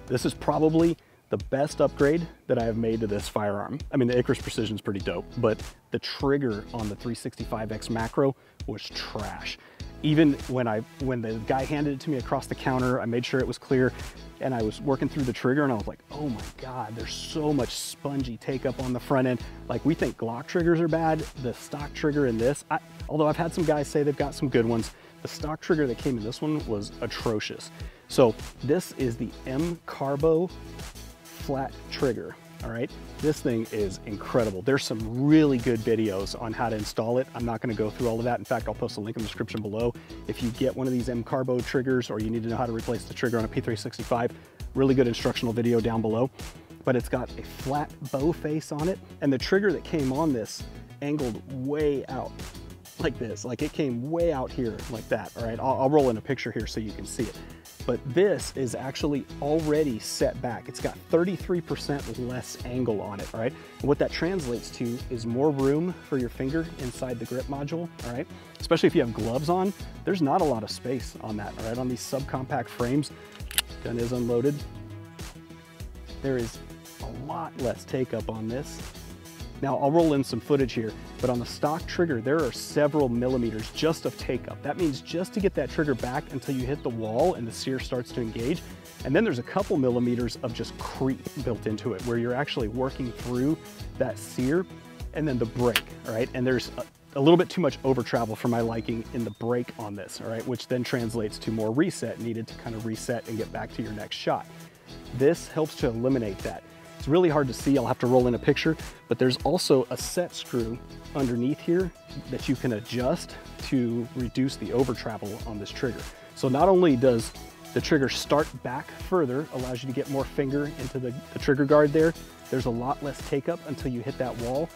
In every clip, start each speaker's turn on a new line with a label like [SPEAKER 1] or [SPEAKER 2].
[SPEAKER 1] This is probably the best upgrade that I have made to this firearm. I mean, the Icarus Precision is pretty dope, but the trigger on the 365X Macro was trash. Even when the guy handed it to me across the counter, I made sure it was clear, and I was working through the trigger and I was like, oh my God, there's so much spongy take up on the front end. Like, we think Glock triggers are bad. The stock trigger in this, although I've had some guys say they've got some good ones, the stock trigger that came in this one was atrocious. So this is the M Carbo flat trigger, all right? This thing is incredible. There's some really good videos on how to install it. I'm not gonna go through all of that. In fact, I'll post a link in the description below. If you get one of these M Carbo triggers or you need to know how to replace the trigger on a P365, really good instructional video down below. But it's got a flat bow face on it, and the trigger that came on this angled way out like this. Like, it came way out here like that, all right? I'll roll in a picture here so you can see it. But this is actually already set back. It's got 33% less angle on it, all right? And what that translates to is more room for your finger inside the grip module, all right? Especially if you have gloves on, there's not a lot of space on that, all right? On these subcompact frames, gun is unloaded. There is a lot less take up on this. Now, I'll roll in some footage here, but on the stock trigger, there are several millimeters just of take up. That means just to get that trigger back until you hit the wall and the sear starts to engage. And then there's a couple millimeters of just creep built into it, where you're actually working through that sear, and then the break, all right? And there's a little bit too much over travel for my liking in the break on this, all right? Which then translates to more reset needed to kind of reset and get back to your next shot. This helps to eliminate that. It's really hard to see, I'll have to roll in a picture, but there's also a set screw underneath here that you can adjust to reduce the over travel on this trigger. So not only does the trigger start back further, allows you to get more finger into the trigger guard there, there's a lot less take up until you hit that wall.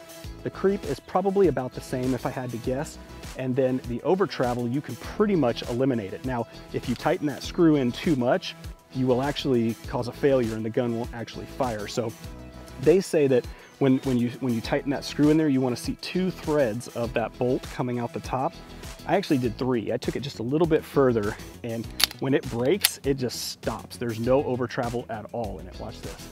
[SPEAKER 1] The creep is probably about the same if I had to guess, and then the over travel, you can pretty much eliminate it. Now, if you tighten that screw in too much, you will actually cause a failure and the gun won't actually fire. So they say that when you tighten that screw in there, you want to see 2 threads of that bolt coming out the top. I actually did 3. I took it just a little bit further, and when it breaks, it just stops. There's no over travel at all in it. Watch this.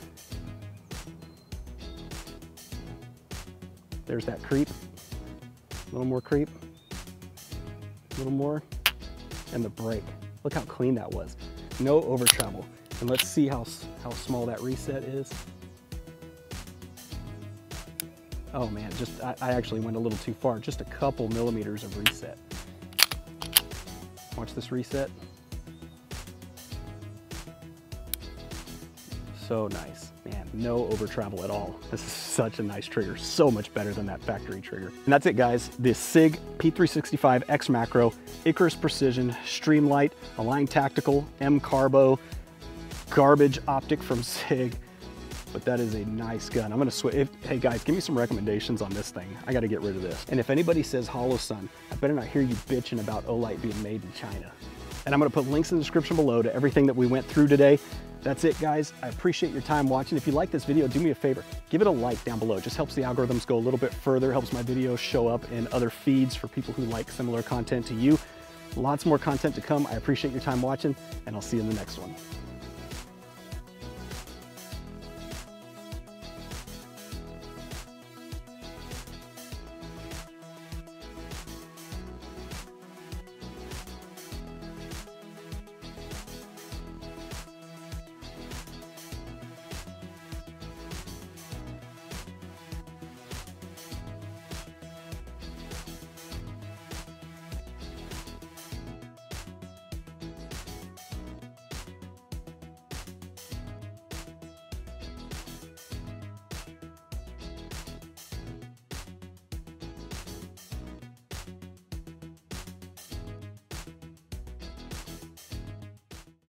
[SPEAKER 1] There's that creep. A little more creep. A little more. And the break. Look how clean that was. No over travel. And let's see how small that reset is. Oh man, I actually went a little too far. Just a couple millimeters of reset. Watch this reset. So nice, man, no over travel at all. This is such a nice trigger, so much better than that factory trigger. And that's it, guys. The SIG P365X Macro, Icarus Precision, Streamlight, Align Tactical, M Carbo, garbage optic from SIG, but that is a nice gun. I'm gonna switch. Hey guys, give me some recommendations on this thing. I gotta get rid of this. And if anybody says HarleyWood, I better not hear you bitching about Olight being made in China. And I'm gonna put links in the description below to everything that we went through today. That's it, guys. I appreciate your time watching. If you like this video, do me a favor, give it a like down below. It just helps the algorithms go a little bit further, helps my videos show up in other feeds for people who like similar content to you. Lots more content to come. I appreciate your time watching, and I'll see you in the next one.